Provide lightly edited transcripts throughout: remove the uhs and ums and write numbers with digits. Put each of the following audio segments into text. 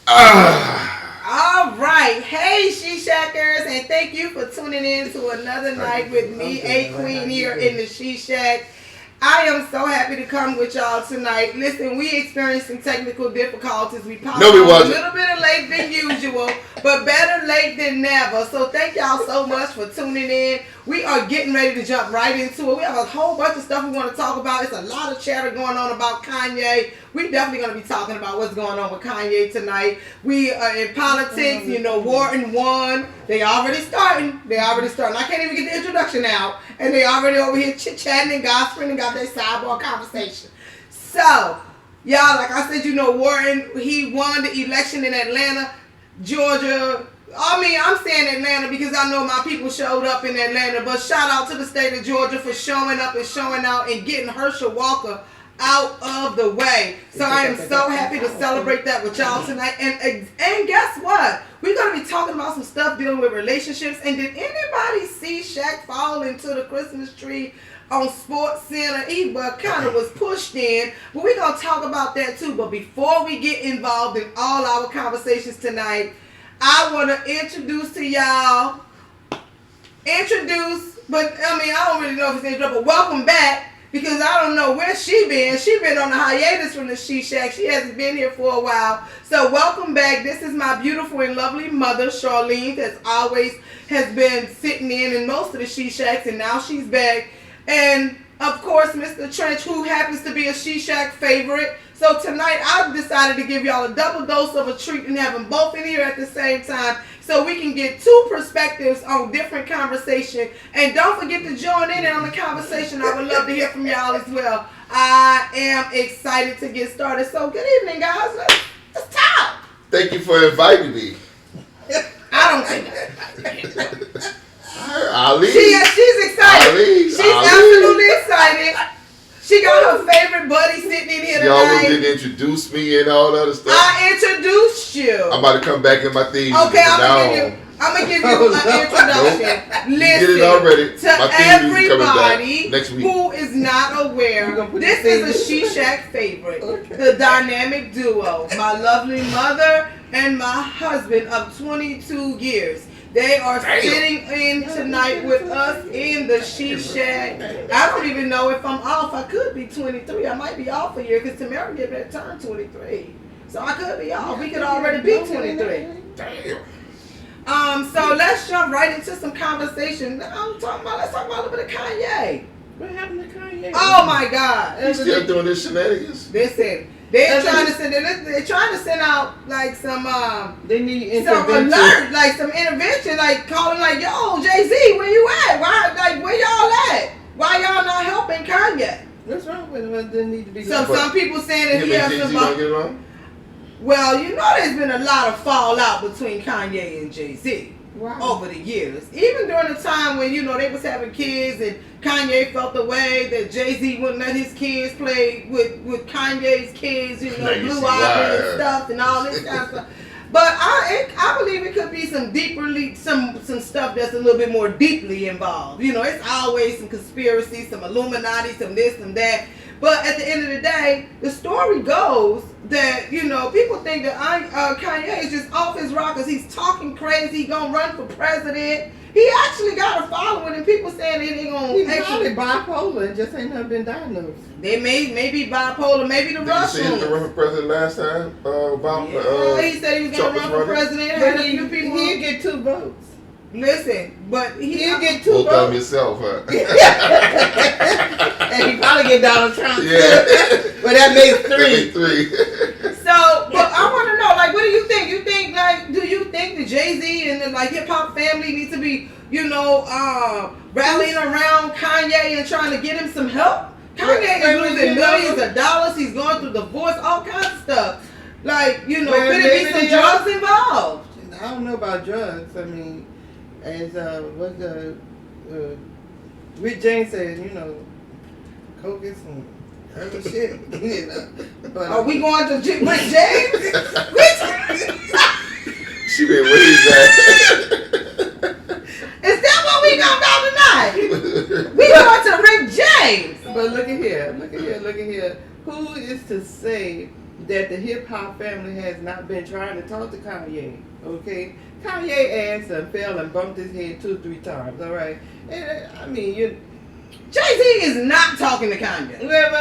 All right. Hey, She Shackers, and thank you for tuning in to another night with me, A Queen, here in the She Shack. I am so happy to come with y'all tonight. Listen, we experienced some technical difficulties. We popped on a little bit late than usual, but better late than never. So thank y'all so much for tuning in. We are getting ready to jump right into it. We have a whole bunch of stuff we want to talk about. It's a lot of chatter going on about Kanye. We definitely going to be talking about what's going on with Kanye tonight. We are in politics. You know, Wharton won. They already starting. I can't even get the introduction out, and they already over here chit-chatting and gossiping and got their sidebar conversation. So, y'all, like I said, you know, Wharton, he won the election in Atlanta, Georgia. I mean, I'm saying Atlanta because I know my people showed up in Atlanta, but shout out to the state of Georgia for showing up and showing out and getting Hershel Walker out of the way. So I am so happy to celebrate that with y'all tonight. And guess what? We're going to be talking about some stuff dealing with relationships. And did anybody see Shaq fall into the Christmas tree on Sports Center? He kind of was pushed in. But we're going to talk about that too. But before we get involved in all our conversations tonight, I want to introduce to y'all, but I mean, I don't really know if it's introduced, but welcome back, because I don't know where she been. She been on a hiatus from the She Shack. She hasn't been here for a while. So welcome back. This is my beautiful and lovely mother, Charlene, that always has been sitting in most of the She Shacks, and now she's back. And of course, Mr. Trench, who happens to be a She Shack favorite. So tonight, I've decided to give y'all a double dose of a treat and have them both in here at the same time so we can get two perspectives on different conversation. And don't forget to join in on the conversation. I would love to hear from y'all as well. I am excited to get started. So good evening, guys. Let's talk. Thank you for inviting me. I don't think Ali. She's excited. She's absolutely excited. She got her favorite buddy sitting in here tonight. She always didn't introduce me and all that other stuff. I introduced you. I'm about to come back in my theme. Okay, I'm gonna give you an introduction. Listen, get it already. To everybody next week. Who is not aware, this is a She Shack favorite. Okay. The dynamic duo, my lovely mother and my husband of 22 years. They are sitting in tonight with us in the She Shack. I don't even know if I'm off. I could be 23. I might be off a year because Tamara get ready to turn 23. So I could be off. We could already be 23. Damn. So let's jump right into some conversation. Let's talk about a little bit of Kanye. What happened to Kanye? Oh my God. He's still doing this shenanigans? Listen. They're trying to send out like some they need intervention. Some alert, like some intervention, like calling like, yo, Jay-Z, where you at? Where y'all at? Why y'all not helping Kanye? What's wrong with him? What need to be So some people saying that he has some. Well, you know there's been a lot of fallout between Kanye and Jay-Z. Wow. Over the years. Even during the time when, you know, they was having kids and Kanye felt the way that Jay-Z wouldn't let his kids play with Kanye's kids, you know, Blue Ivy and stuff and all this kind of stuff. But I believe it could be some stuff that's a little bit more deeply involved. You know, it's always some conspiracy, some Illuminati, some this and that. But at the end of the day, the story goes that, you know, people think that Kanye is just off his rockers. He's talking crazy. He gonna run for president. He actually got a following, and people saying that he gonna. He's actually bipolar and just ain't never been diagnosed. They may be bipolar, maybe the Russians. Did you see him run for president last time? He said he was gonna run for president. But he'd get 2 votes. Listen, but he'll get 2 votes. Both of them himself, huh? And he probably get Donald Trump. Yeah. But that makes 3. So, but I want to know, like, what do you think? Do you think the Jay-Z and the, like, hip-hop family needs to be, you know, rallying around Kanye and trying to get him some help? Kanye is losing millions of dollars. He's going through divorce, all kinds of stuff. Like, you know, could it be some drugs involved? I don't know about drugs. I mean, as Rick James said, you know, coke is some other shit. You know. But, are we going to Rick James? She been waiting that. Is that what we gonna go tonight? We going to Rick James. But look at here. Who is to say that the hip hop family has not been trying to talk to Kanye. Okay, Kanye asked and fell and bumped his head 2 or 3 times. All right, and I mean Jay-Z is not talking to Kanye. Well,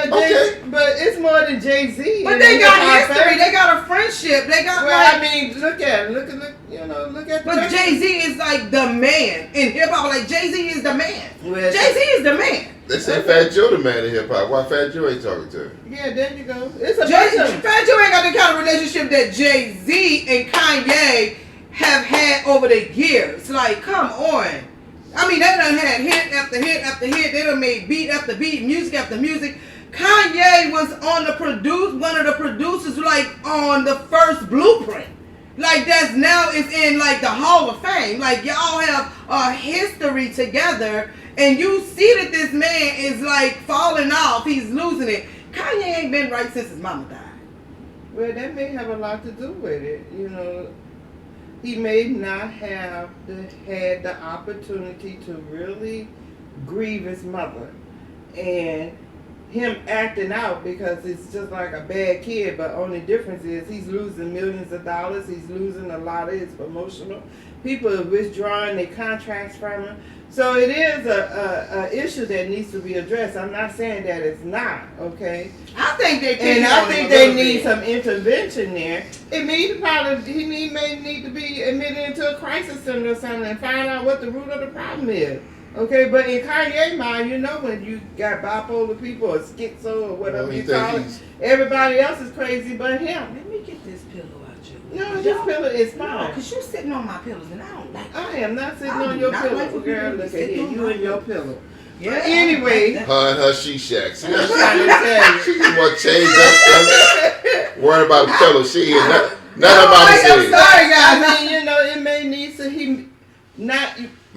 but it's more than Jay-Z. But they got history. They got a friendship. They got I mean, look at it. But Jay-Z is like the man in hip hop. Like Jay-Z is the man. Well, Jay-Z is the man. They say Fat Joe the man in hip hop. Why Fat Joe ain't talking to him? Yeah, there you go. It's a Fat Joe ain't got the kind of relationship that Jay-Z and Kanye have had over the years. Like, come on. I mean, they done had hit after hit after hit. They done made beat after beat, music after music. Kanye was on one of the producers, like on the first Blueprint. Like that's now it's in like the Hall of Fame. Like y'all have a history together, and you see that this man is like falling off. He's losing it. Kanye ain't been right since his mama died. Well, that may have a lot to do with it. He may not have had the opportunity to really grieve his mother, and him acting out because it's just like a bad kid. But only difference is he's losing millions of dollars. He's losing a lot of his promotional. People are withdrawing their contracts from him. So it is a issue that needs to be addressed. I'm not saying that it's not, okay? I think they need some intervention there. He may need to be admitted into a crisis center or something and find out what the root of the problem is. Okay, but in Kanye's mind, when you got bipolar people or schizo or whatever you call it, everybody else is crazy but him. Let me get this pillow out you. No, this pillow is fine. No, because you're sitting on my pillows and I don't like it. I am not sitting on your pillow, like girl. Look at here, you and your pillow. Yeah. But anyway. Her and her She Shack. See, I'm trying to tell you. she just want to change up stuff. Worried about a pillow. She ain't nothing about I'm it. sorry, guys. I mean, it may need to,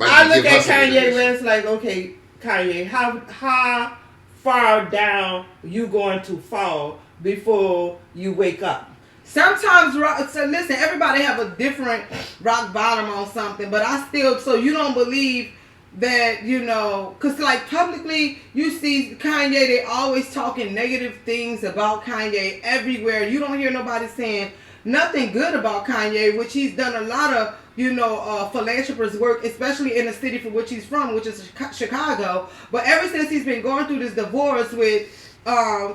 I look at Kanye West like, okay, Kanye, how far down you going to fall before you wake up? Sometimes, so listen, everybody have a different rock bottom on something, but so you don't believe that, because like publicly, you see Kanye, they always talking negative things about Kanye everywhere. You don't hear nobody saying nothing good about Kanye, which he's done a lot of, philanthropist work, especially in the city for which he's from, which is Chicago. But ever since he's been going through this divorce with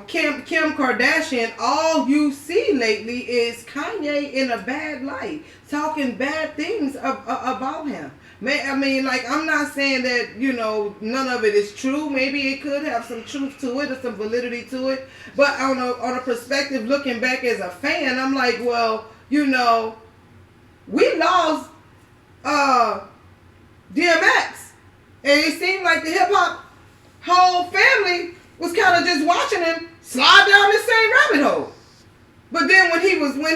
Kim Kardashian, all you see lately is Kanye in a bad light, talking bad things about him. I mean, like, I'm not saying that, none of it is true. Maybe it could have some truth to it or some validity to it. But on a perspective, looking back as a fan, I'm like, well, we lost DMX. And it seemed like the hip-hop whole family was kind of just watching him slide down the same rabbit hole. But then when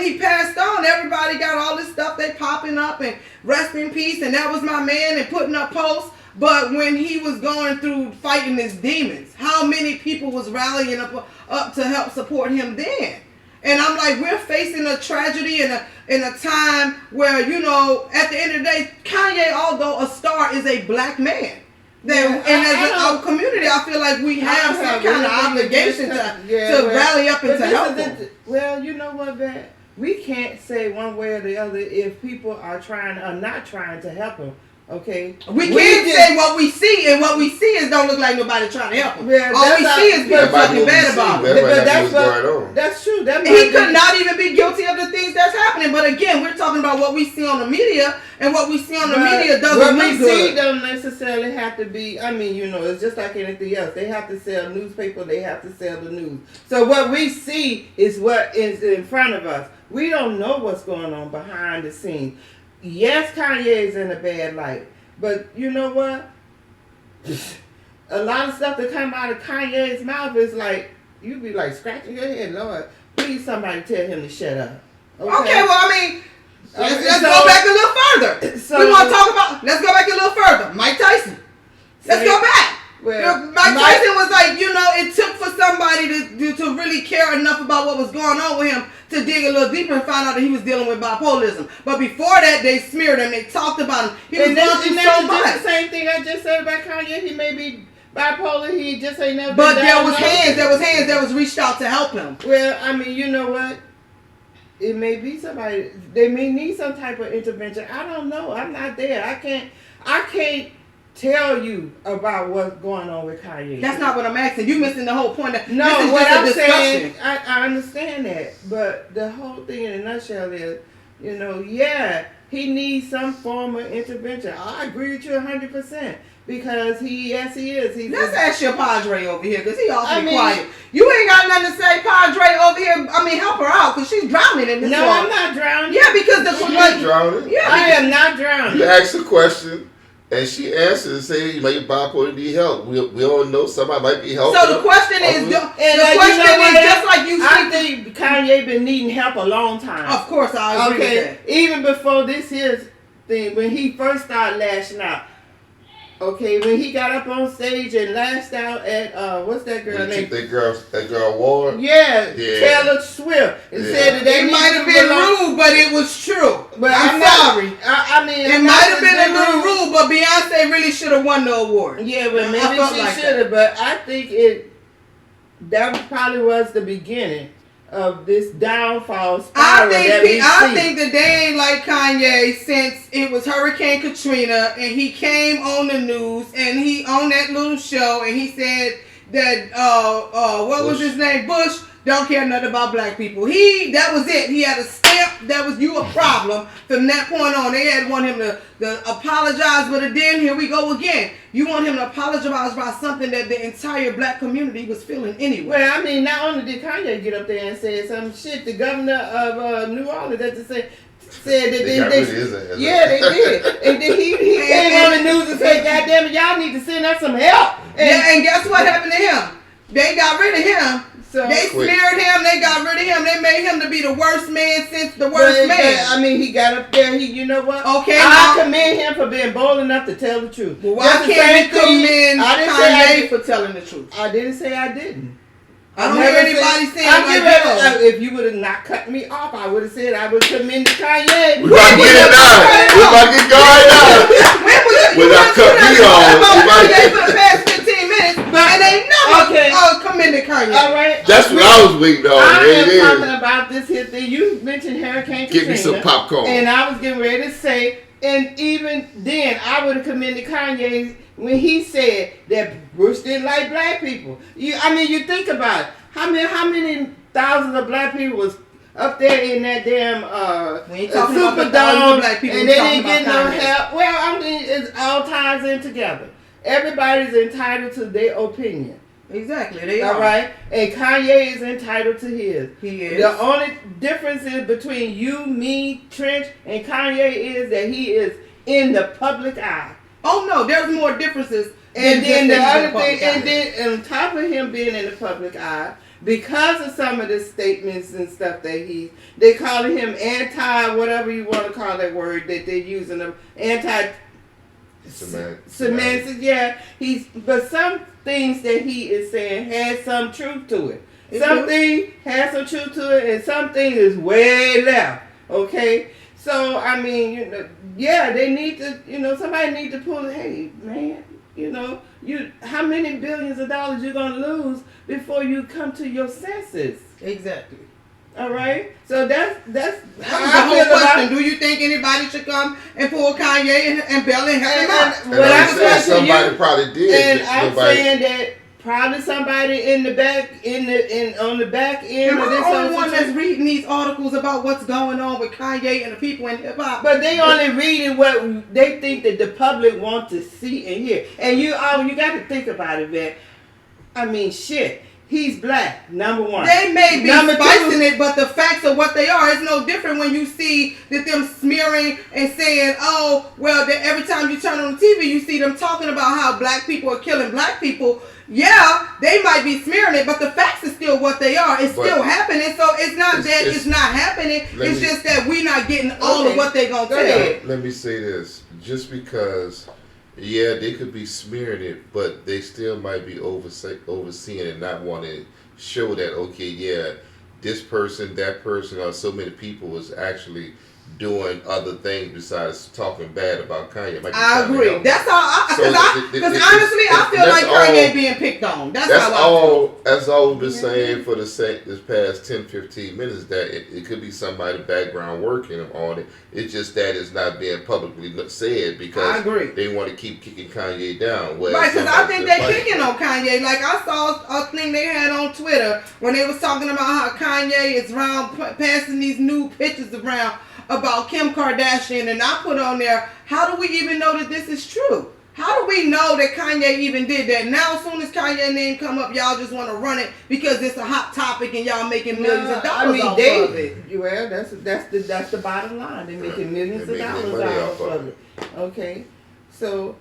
he passed on, everybody got all this stuff they popping up and rest in peace and that was my man and putting up posts. But when he was going through fighting his demons, how many people was rallying up to help support him then? And I'm like, we're facing a tragedy in a time where, at the end of the day, Kanye, although a star, is a black man. And as our community, I feel like we have some kind of obligation to rally up and to help them. Well, you know what, Vat? We can't say one way or the other if people are trying or not trying to help them. Okay, we can't say what we see, and what we see is don't look like nobody trying to help him. Yeah, all we see is people talking bad about him. That's true. He could not even be guilty of the things that's happening. But again, we're talking about what we see on the media, and what we see on the media doesn't look good. What we see don't necessarily have to be. I mean, it's just like anything else. They have to sell newspaper. They have to sell the news. So what we see is what is in front of us. We don't know what's going on behind the scenes. Yes, Kanye is in a bad light, but you know what? A lot of stuff that come out of Kanye's mouth is like, you be like scratching your head, Lord, please somebody tell him to shut up. Okay, well, I mean, let's go back a little further. Let's go back a little further. Mike Tyson. Let's go back. Well, Mike Tyson was like, it took for somebody to really care enough about what was going on with him to dig a little deeper and find out that he was dealing with bipolarism. But before that, they smeared him. They talked about him. He was going through so much. The same thing I just said about Kanye. He may be bipolar. He just ain't never. But been there was diagnosed. hands that was reached out to help him. Well, I mean, you know what? It may be somebody. They may need some type of intervention. I don't know. I'm not there. I can't tell you about what's going on with Kanye. That's not what I'm asking. You missing the whole point. No, this is what just a I'm saying, discussion. I understand that, but the whole thing in a nutshell is, yeah, he needs some form of intervention. I agree with you 100% because yes, he is. Let's ask your Padre over here because he awfully mean, quiet. You ain't got nothing to say, Padre over here. I mean, help her out because she's drowning in this. No, water. I'm not drowning. Yeah, because the She ain't drowning. Yeah, I am not drowning. You ask a question, and she answers and say, "You may bipolar need help." We all know somebody might be helping. So the question is, And just like you I see. think Kanye been needing help a long time. Of course, I agree with that. Even before this here's thing, when he first started lashing out. Okay, when he got up on stage and lashed out at what's that girl name? That girl Ward. Yeah, Taylor Swift, and said that It might have been rude, but it was true. But I'm sorry. I mean, It might have been a little rude, but Beyonce really should have won the award. Yeah, but I maybe felt she like should have. But I think that probably was the beginning of this downfall spiral I think that they ain't like Kanye since it was Hurricane Katrina and he came on the news and he on that little show and he said that what was his name? Bush don't care nothing about black people. That was it. He had a stamp that was you a problem from that point on. They had want him to apologize, but then here we go again. You want him to apologize about something that the entire black community was feeling anyway. Well, I mean, not only did Kanye get up there and say some shit, the governor of New Orleans said that they did. And then he came on the news and said, "God damn it, y'all need to send us some help." And guess what happened to him? They got rid of him. So they smeared him. They got rid of him. They made him to be the worst man since the worst man. I mean, he got up there. You know what? Okay. I commend him for being bold enough to tell the truth. Well, why can't we commend Kanye for telling the truth? I didn't say I didn't. I don't hear anybody saying if you would have not cut me off, I would have said I would commend Kanye. We about to get it down. We about to get going down. Without cut me off. Kanye for the past 15 minutes, and they never commended Kanye. All right. That's what I was waiting on. I am talking about this here thing. You mentioned Hurricane Katrina. Give me some popcorn. And I was getting ready to say, and even then, I would have commended Kanye when he said that Bush didn't like black people. You think about it. How many thousands of black people was up there in that damn Superdome, and they didn't get no help? Well, I mean, it all ties in together. Everybody's entitled to their opinion. Exactly, they are. All right, and Kanye is entitled to his. He is. The only difference is between you, me, Trench, and Kanye is that he is in the public eye. Oh no, there's more differences. And then the other thing, and then on top of him being in the public eye, because of some of the statements and stuff that they calling him anti, whatever you want to call that word that they're using, semantics. Yeah, but some things that he is saying has some truth to it. Something has some truth to it, and something is way left. Okay, so I mean, they need to, somebody need to pull. Hey, man, how many billions of dollars you're gonna lose before you come to your senses? Exactly. All right, so that's how I feel about it. Do you think anybody should come and pull Kanye and bail and help him out? Well, I'm saying somebody probably did. And I'm saying that probably somebody in the back on the back end of this. I'm the only one that's reading these articles about what's going on with Kanye and the people in hip hop. But they only reading what they think that the public wants to see and hear. And you got to think about it, man. I mean, shit. He's black, number one. They may be spicing it, but the facts of what they are is no different when you see that them smearing and saying, oh, well, every time you turn on the TV, you see them talking about how black people are killing black people. Yeah, they might be smearing it, but the facts are still what they are. It's still happening, so it's not that it's not happening. It's just that we're not getting all of what they're going to tell. Let me say this. Just because... yeah, they could be smearing it, but they still might be overseeing and not want to show that, okay, yeah, this person, that person, or so many people was actually doing other things besides talking bad about Kanye. I agree. That's all. Because honestly, I feel like Kanye being picked on. That's how I feel. That's all we've been saying for this past 10, 15 minutes, that it could be somebody background working on it. It's just that it's not being publicly said because they want to keep kicking Kanye down. Right, because I think they're kicking on Kanye. Like, I saw a thing they had on Twitter when they was talking about how Kanye is around passing these new pictures around about Kim Kardashian, and I put on there, how do we even know that this is true? How do we know that Kanye even did that? Now, as soon as Kanye's name come up, y'all just want to run it because it's a hot topic and y'all making millions of dollars off of it. Well, that's the bottom line. They're making millions of dollars off of it. Okay, so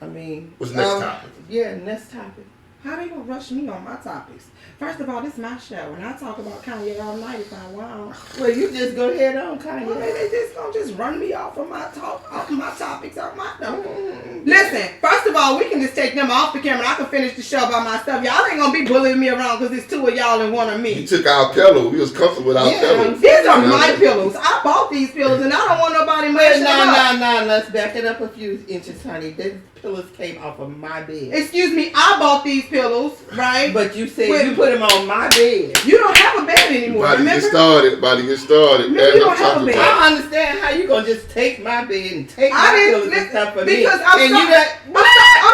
I mean, what's next topic? Yeah, next topic. How they gonna rush me on my topics? First of all, this is my show, and I talk about Kanye all night if I want. Well, you just go ahead on Kanye. Well, they just gonna run me off of my topics, out my Listen, first of all, we can just take them off the camera. I can finish the show by myself. Y'all ain't gonna be bullying me around because it's two of y'all and one of me. You took our pillow. We was comfortable with our pillows. These are my pillows. I bought these pillows, and I don't want nobody messing up. No. Let's back it up a few inches, honey. These pillows came off of my bed. Excuse me, I bought these pillows, right? But you said you put them on my bed. You don't have a bed anymore. About to get started. Remember, you don't have a bed. I don't understand how you gonna just take my bed and take my pillows and stuff for me. Because I'm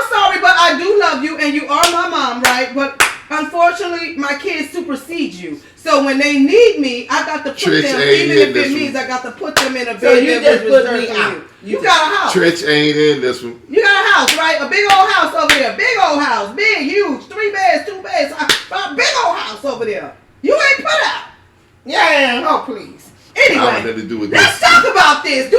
sorry, but I do love you, and you are my mom, right? But unfortunately, my kids supersede you. So when they need me, I got to put them, even if it means I got to put them in a bed. So you just put me out. You got a house. Trench ain't in this one. You got a house, right? A big old house over there. Big old house. Big, huge. 3 beds, 2 beds. A big old house over there. You ain't put out. Yeah. Oh, please. Anyway, let's talk about this.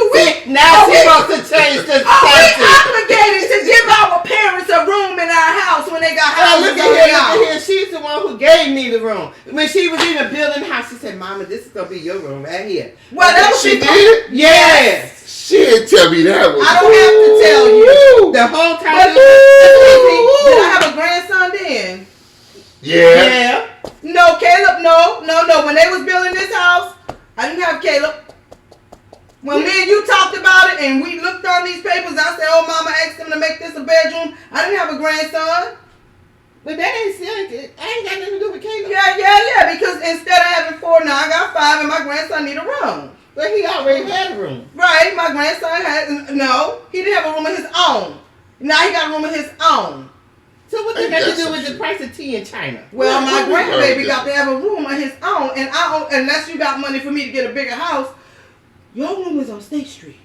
Now she wants to change the Are we obligated to give our parents a room in our house when they got houses? Look at here. She's the one who gave me the room. When she was even building the house, she said, "Mama, this is gonna be your room right here." Well, she did. Yes. She didn't tell me that. I don't have to tell you. The whole time. Did I have a grandson then? Yeah. No, Caleb. No. When they was building this house, I didn't have Caleb. When me and you talked about it and we looked on these papers, I said, "Oh, Mama asked them to make this a bedroom." I didn't have a grandson. But that ain't got nothing to do with Caleb. Yeah. Because instead of having 4, now I got 5, and my grandson need a room. But he already had a room. Right, my grandson he didn't have a room of his own. Now he got a room of his own. So what does that have to do with the price of tea in China? Well, my grandbaby got to have a room of his own, and unless you got money for me to get a bigger house, your room is on State Street.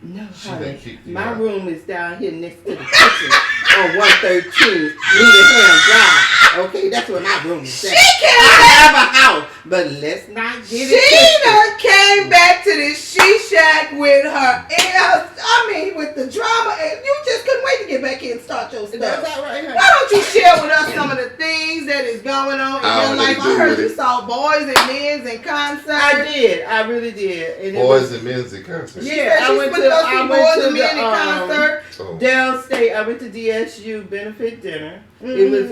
No, honey. My room is down here next to the kitchen on 113 Needham Drive. Okay, that's where my room is at. I have a house, but let's not get it. She done came back to this She Shack with with the drama, and you just couldn't wait to get back here and start your stuff. That's all right, honey. Why don't you share with us some of the things that is going on in your life? I heard you saw Boys and Men's in concert. I did. I really did. And Boys and Men's in concert. Yeah, I went to the concert. Downstate. I went to DSU benefit dinner. Mm-hmm. It was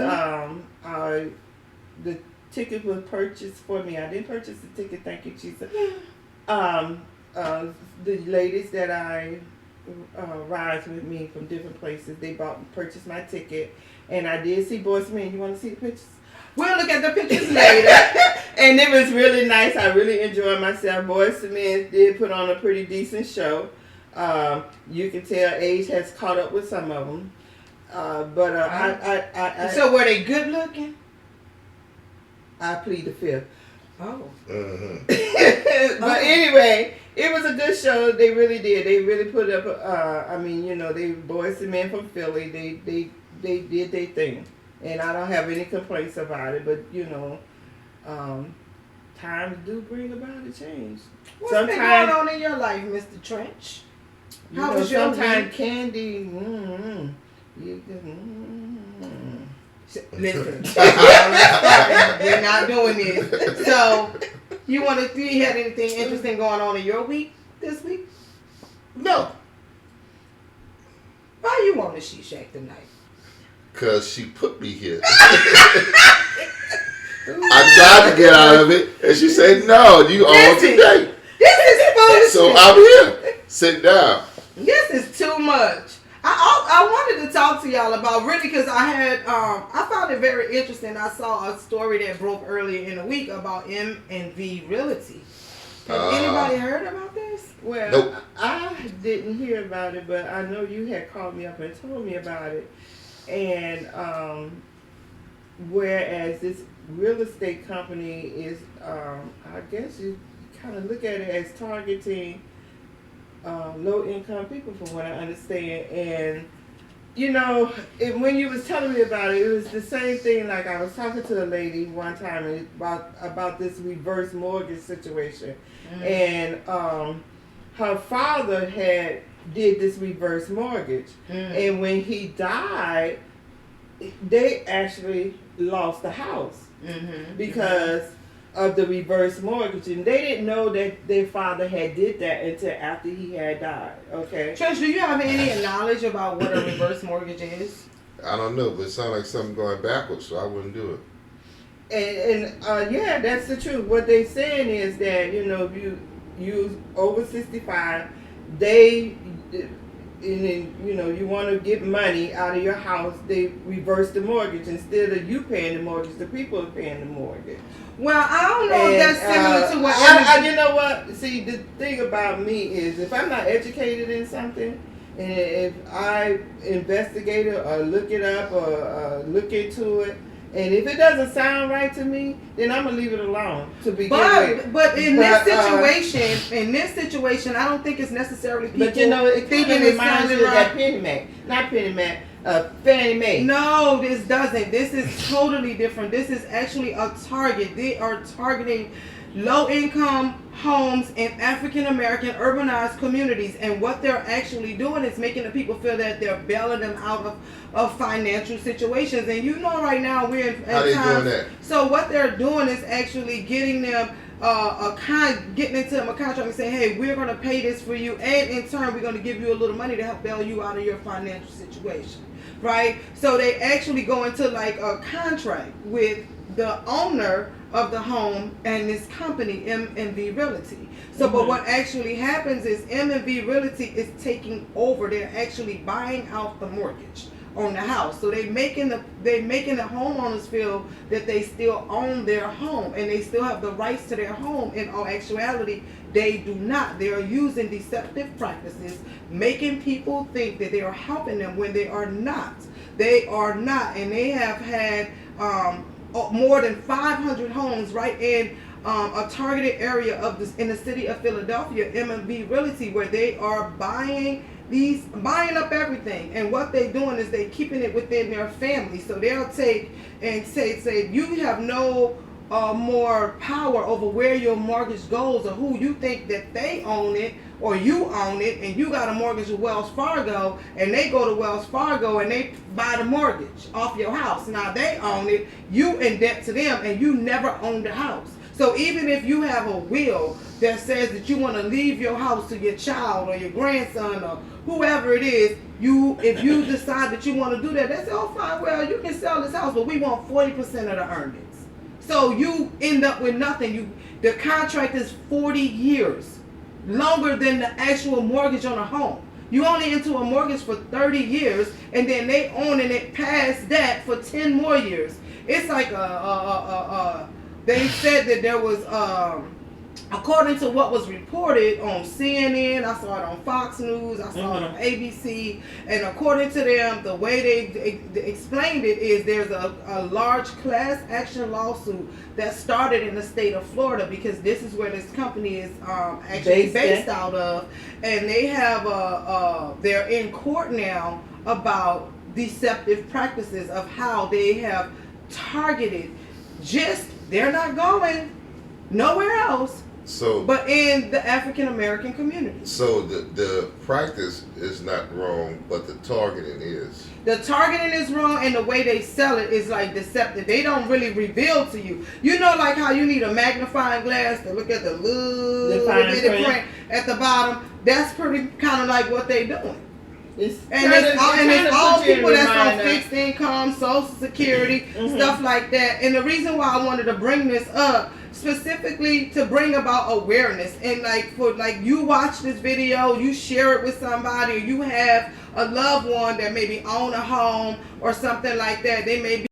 the ticket was purchased for me. I didn't purchase the ticket. Thank you, Jesus. The ladies that I rides with me from different places, they purchased my ticket, and I did see Boys and Men. You want to see the pictures? We'll look at the pictures later. And it was really nice. I really enjoyed myself. Boys and Men did put on a pretty decent show. You can tell age has caught up with some of them. So were they good looking? I plead the fifth. Oh. Mm-hmm. But anyway, it was a good show. They really did. They really put up. They Boys and Men from Philly. They did their thing, and I don't have any complaints about it. But times do bring about a change. What's been going on in your life, Mr. Trench? How was your sometimes Candy? Listen, we're not doing this. So, you had anything interesting going on in your week this week? No. Why you on the She Shack tonight? Because she put me here. I tried to get out of it, and she said, "No, you on today." This is foolishness. So I'm here. Sit down. This is too much. I wanted to talk to y'all about really because I found it very interesting. I saw a story that broke earlier in the week about M&V Realty. Has anybody heard about this? Well, nope. I didn't hear about it, but I know you had called me up and told me about it. And whereas this real estate company is, I guess you kind of look at it as targeting low-income people, from what I understand. And when you was telling me about it was the same thing. Like I was talking to a lady one time about this reverse mortgage situation, and her father did this reverse mortgage, and when he died, they actually lost the house because of the reverse mortgage, and they didn't know that their father had did that until after he had died. Okay. Trish, do you have any knowledge about what a reverse mortgage is? I don't know, but it sounds like something going backwards, so I wouldn't do it. And yeah, that's the truth. What they're saying is that if you over 65, you want to get money out of your house, they reverse the mortgage. Instead of you paying the mortgage, the people are paying the mortgage. Well, I don't know if that's similar to what you know what? See, the thing about me is if I'm not educated in something, and if I investigate it or look it up or look into it, and if it doesn't sound right to me, then I'm gonna leave it alone to begin with. But in this situation, I don't think it's necessarily people. But it thinking it reminds you of right. that Penny Mae, not Penny Mae, Fannie Mae. No, this doesn't. This is totally different. This is actually a target. They are targeting low-income homes in African-American urbanized communities, and what they're actually doing is making the people feel that they're bailing them out of financial situations. And right now we're in how they doing that? So what they're doing is actually getting them getting into them a contract and saying, hey, we're going to pay this for you, and in turn we're going to give you a little money to help bail you out of your financial situation, right? So they actually go into like a contract with the owner of the home and this company, M&V Realty. So, but what actually happens is M&V Realty is taking over. They're actually buying out the mortgage on the house. So they're making the homeowners feel that they still own their home and they still have the rights to their home. In all actuality, they do not. They are using deceptive practices, making people think that they are helping them when they are not. They are not, and they have had more than 500 homes right in a targeted area in the city of Philadelphia, M&V Realty, where they are buying up everything. And what they're doing is they keeping it within their family. So they'll take and say you have no more power over where your mortgage goes or who you think that they own it or you own it, and you got a mortgage with Wells Fargo, and they go to Wells Fargo and they buy the mortgage off your house. Now they own it, you in debt to them, and you never owned the house. So even if you have a will that says that you want to leave your house to your child or your grandson or whoever it is, if you decide that you want to do that, they say, oh fine, well you can sell this house, but we want 40% of the earnings. So you end up with nothing. The contract is 40 years, longer than the actual mortgage on a home. You only into a mortgage for 30 years, and then they owning it past that for 10 more years. It's like they said that there was, according to what was reported on CNN, I saw it on Fox News, I saw it on ABC, and according to them, the way they explained it is there's a large class action lawsuit that started in the state of Florida, because this is where this company is actually based out of, and they have they're in court now about deceptive practices of how they have targeted they're not going nowhere else but in the African American community. So the practice is not wrong, but the targeting is. The targeting is wrong, and the way they sell it is like deceptive. They don't really reveal to you. Like how you need a magnifying glass to look at the little bit of print at the bottom. That's pretty kind of like what they're doing. It's all people that's on fixed income, Social Security, stuff like that. And the reason why I wanted to bring this up, specifically to bring about awareness, and you watch this video, you share it with somebody, or you have a loved one that maybe own a home or something like that. They may be